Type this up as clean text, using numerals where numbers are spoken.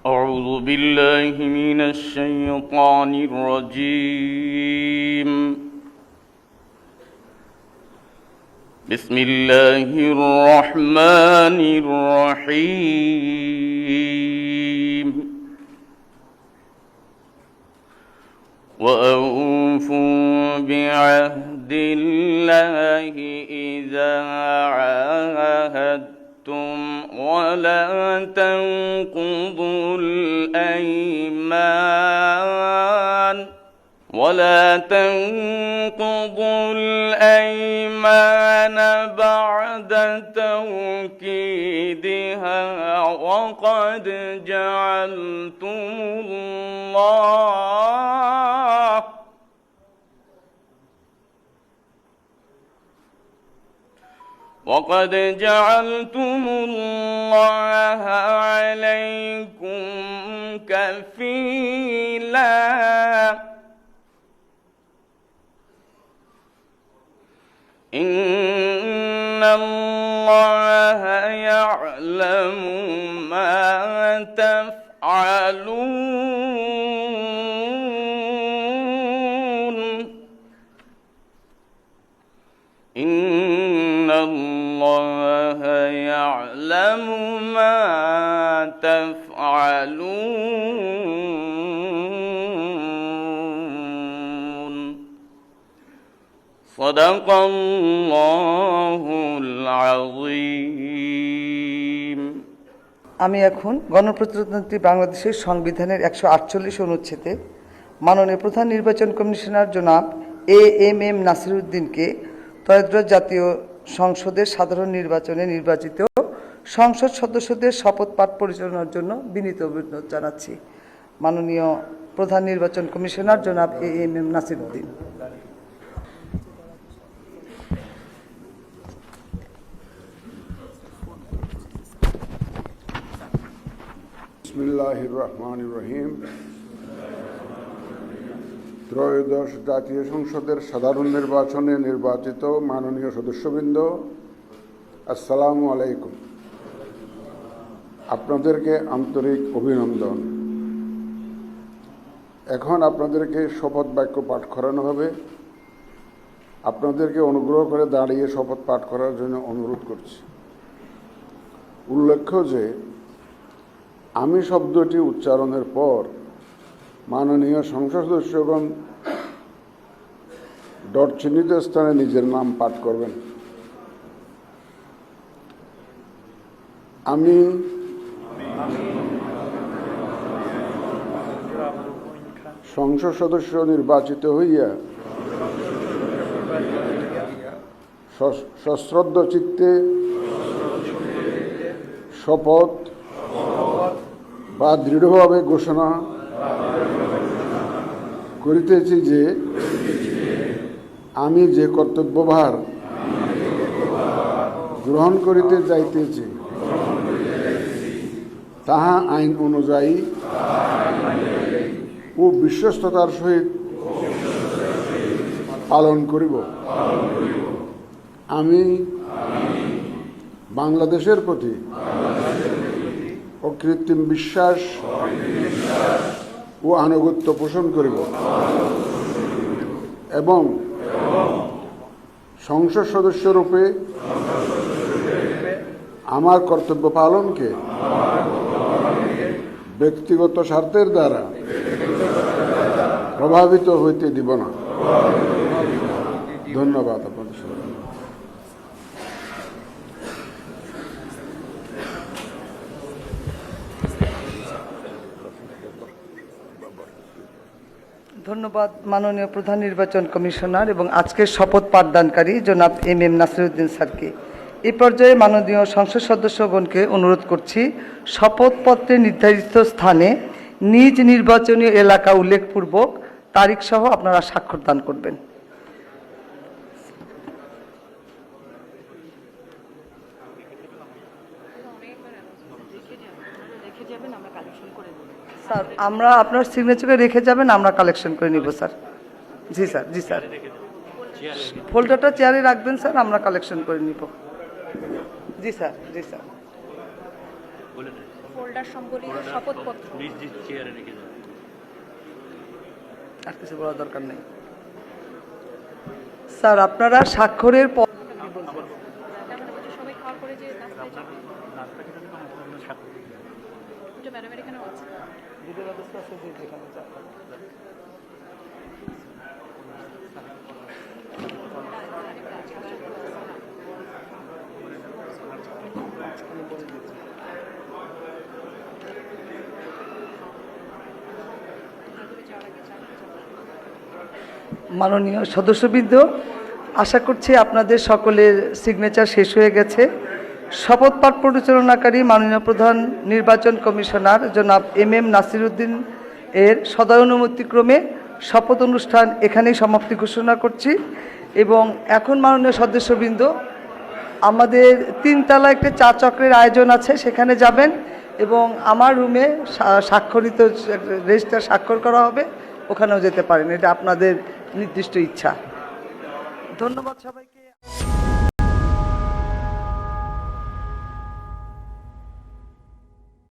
أعوذ بالله من الشيطان الرجيم. بسم الله الرحمن الرحيم. وأوفوا بعهد الله إذا عاهدتم ولا تنقضوا الأيمان بعد توكيدها وقد جعلتم الله عليكم كفيلا. إن الله يعلم ما تفعلون. إن الله يعلم ما تفعلون. صدق الله العظيم. আমি এখন গণপ্রজাতন্ত্রী বাংলাদেশের সংবিধানের 148 অনুচ্ছেদে মাননীয় প্রধান নির্বাচন কমিশনার জনাব এএমএম নাসিরউদ্দিনকে ত্রয়োদশ জাতীয় সংসদের সাধারণ নির্বাচনে নির্বাচিত সংসদ সদস্যদের শপথ পাঠ পরিচালনার জন্য বিনীত অনুরোধ জানাচ্ছি। মাননীয় প্রধান নির্বাচন কমিশনার জনাব এএমএম নাসিরউদ্দিন। বিসমিল্লাহির রহমানির রহিম। ত্রয়োদশ জাতীয় সংসদের সাধারণ নির্বাচনে নির্বাচিত মাননীয় সদস্যবৃন্দ, আসসালামু আলাইকুম। আপনাদেরকে আন্তরিক অভিনন্দন। এখন আপনাদেরকে শপথ বাক্য পাঠ করানো হবে। আপনাদেরকে অনুগ্রহ করে দাঁড়িয়ে শপথ পাঠ করার জন্য অনুরোধ করছি। উল্লেখ্য যে আমি শব্দটি উচ্চারণের পর মাননীয় সংসদ সদস্যগণ ডট চিহ্নিত স্থানে নিজের নাম পাঠ করবেন। আমি সংসদ সদস্য নির্বাচিত হইয়া সশ্রদ্ধ চিত্তে শপথ বা দৃঢ়ভাবে ঘোষণা করিতেছি যে আমি যে কর্তব্যভার গ্রহণ করিতে যাইতেছি তাহা আইন অনুযায়ী ও বিশ্বস্ততার সহিত পালন করিব। আমি বাংলাদেশের প্রতি অকৃত্রিম বিশ্বাস ও আনুগত্য পোষণ করিব এবং সংসদ সদস্যরূপে আমার কর্তব্য পালনকে ব্যক্তিগত স্বার্থের দ্বারা প্রভাবিত হইতে দিব না। ধন্যবাদ আপনাদের সবাই। ধন্যবাদ মাননীয় প্রধান নির্বাচন কমিশনার এবং আজকের শপথ পাঠদানকারী জনাব এমএম নাসিরউদ্দিন স্যারকে। এই পর্যায়ে মাননীয় সংসদ সদস্যগণকে অনুরোধ করছি শপথপত্রে নির্ধারিত স্থানে নিজ নির্বাচনী এলাকা উল্লেখপূর্বক তারিখ সহ আপনারা স্বাক্ষর দান করবেন। স্যার আমরা আপনার সিগনেচারে রেখে যাবেন, আমরা কালেকশন করে নিব স্যার। জি স্যার, জি স্যার, ফোল্ডারটা চেয়ারে রাখবেন স্যার, আমরা কালেকশন করে নিব। জি স্যার, জি স্যার। ফোল্ডার সম্বলিত শপথপত্র। আর কিছু বলার দরকার নেই স্যার। আপনারা স্বাক্ষরের পর সবাই খাওয়ার পরে যে নাস্তায় যাবে। এটা ম্যাডামের এখানেও আছে। মাননীয় সদস্যবৃন্দ, আশা করছি আপনাদের সকলের সিগনেচার শেষ হয়ে গেছে। শপথ পাঠ পরিচালনাকারী মাননীয় প্রধান নির্বাচন কমিশনার জনাব MM নাসিরউদ্দিন এর সদয়-অনুমতিক্রমে শপথ অনুষ্ঠান এখানেই সমাপ্তি ঘোষণা করছি। এবং এখন মাননীয় সদস্যবৃন্দ, আমাদের 3 তলা একটা চা চক্রের আয়োজন আছে, সেখানে যাবেন এবং আমার রুমে স্বাক্ষরিত রেজিস্টার স্বাক্ষর করা হবে, ওখানেও যেতে পারেন। এটা আপনাদের নির্দিষ্ট ইচ্ছা। ধন্যবাদ সবাইকে।